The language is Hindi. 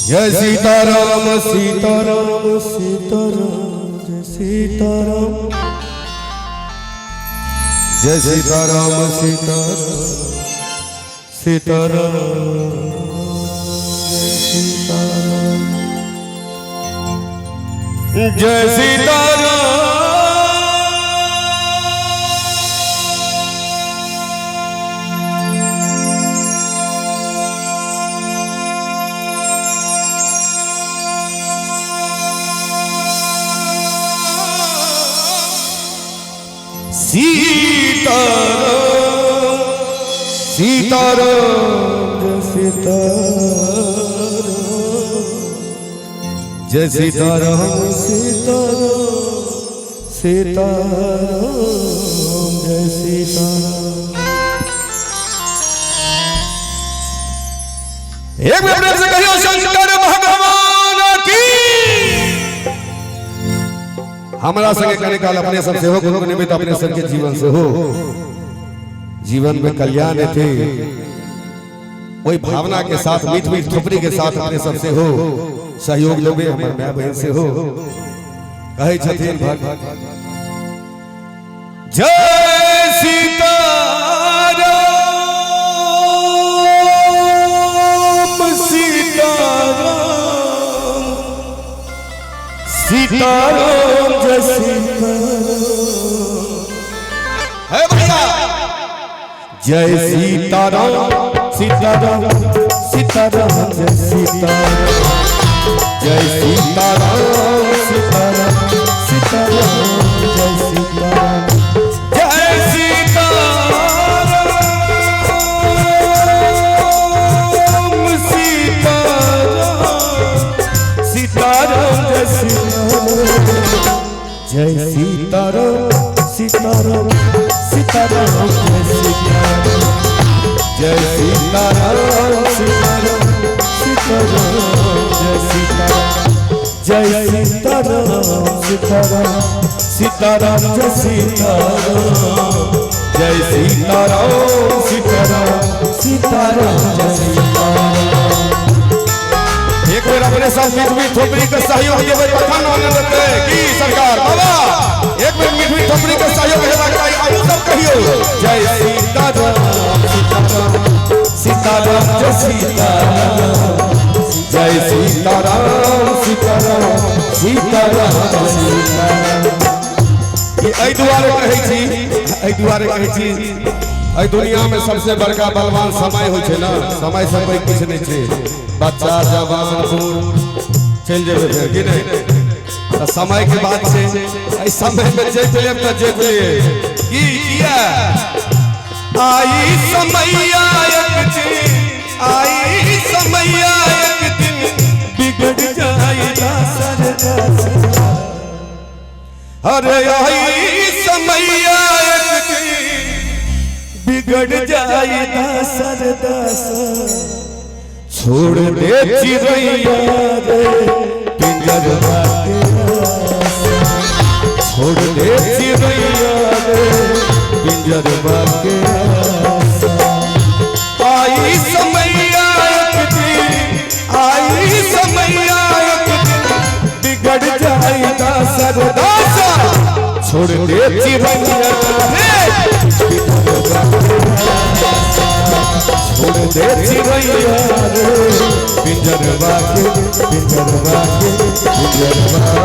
जय सीताराम सीताराम सीताराम जय सीताराम जय सीताराम सीताराम सीताराम जय सीताराम जय सीताराम सीताराम सीताराम जय सीताराम सीताराम सीताराम जय सीताराम। एक मिनट से कहियो शंकर भगवान की। हमारा संगे करने काल अपने सबसे हो, गुरु निमित्त अपने सबके जीवन से हो। जीवन में कल्याण थे वही भावना के साथ मीठ मीठ थोपड़ी के साथ अपने सबसे हो। सहयोग लोगे हमारे माँ बहन से हो। कहे छथिन जय सीताराम सीताराम सीताराम जय सीताराम। है भैया जय सीताराम सीताराम सीताराम जय सीताराम जय सीताराम सीताराम सीताराम जय सीताराम जय सीताराम सीताराम सीताराम जय सीताराम जय सीताराम सीताराम सीताराम जय सीताराम जय सीताराम सीताराम सीताराम जय सीताराम जय सीताराम सीताराम सीताराम जय सीताराम जय सीताराम सीताराम सीताराम जय सीताराम। एक बार अपने साथ मीठ मीठ थोपड़ी का सहयोग देवे कथन आनंद देते की सरकार बाबा। एक बार मीठ मीठ थोपड़ी का सहयोग हेबा के आयु सब कहियो जय सीताराम सीताराम सीताराम जय सीताराम जय सीताराम सीताराम सीताराम जय सीताराम। ये एहि दुआरे कहै छी एहि दुनिया में सबसे बड़का बलवान समय होइ छै ना। समय से कोई कुछ नहीं छै। बच्चा जवान बूढ़ चल जेबे फिर कि नहीं तो समय के बाद से एहि समय में जे चले त जे चले की किया आई समैया एक दिन आई समैया एक दिन बिगड़ जाएगा सरदार। अरे आई समैया एक दिन बिगड़ जाएगा सरदार। छोड़ दे चिड़ैया रे पिंजरवा के आस। छोड़ दे चिड़ैया रे पिंजरवा के आस। आई समैया एक दिन आई समैया एक दिन बिगड़ जाएगा सरदार। छोड़ दे चिड़ैया रे पिंजरवा के आस। छोड़ दे चिड़ैया रे पिंजरवा के पिंजरवा के पिंजरवा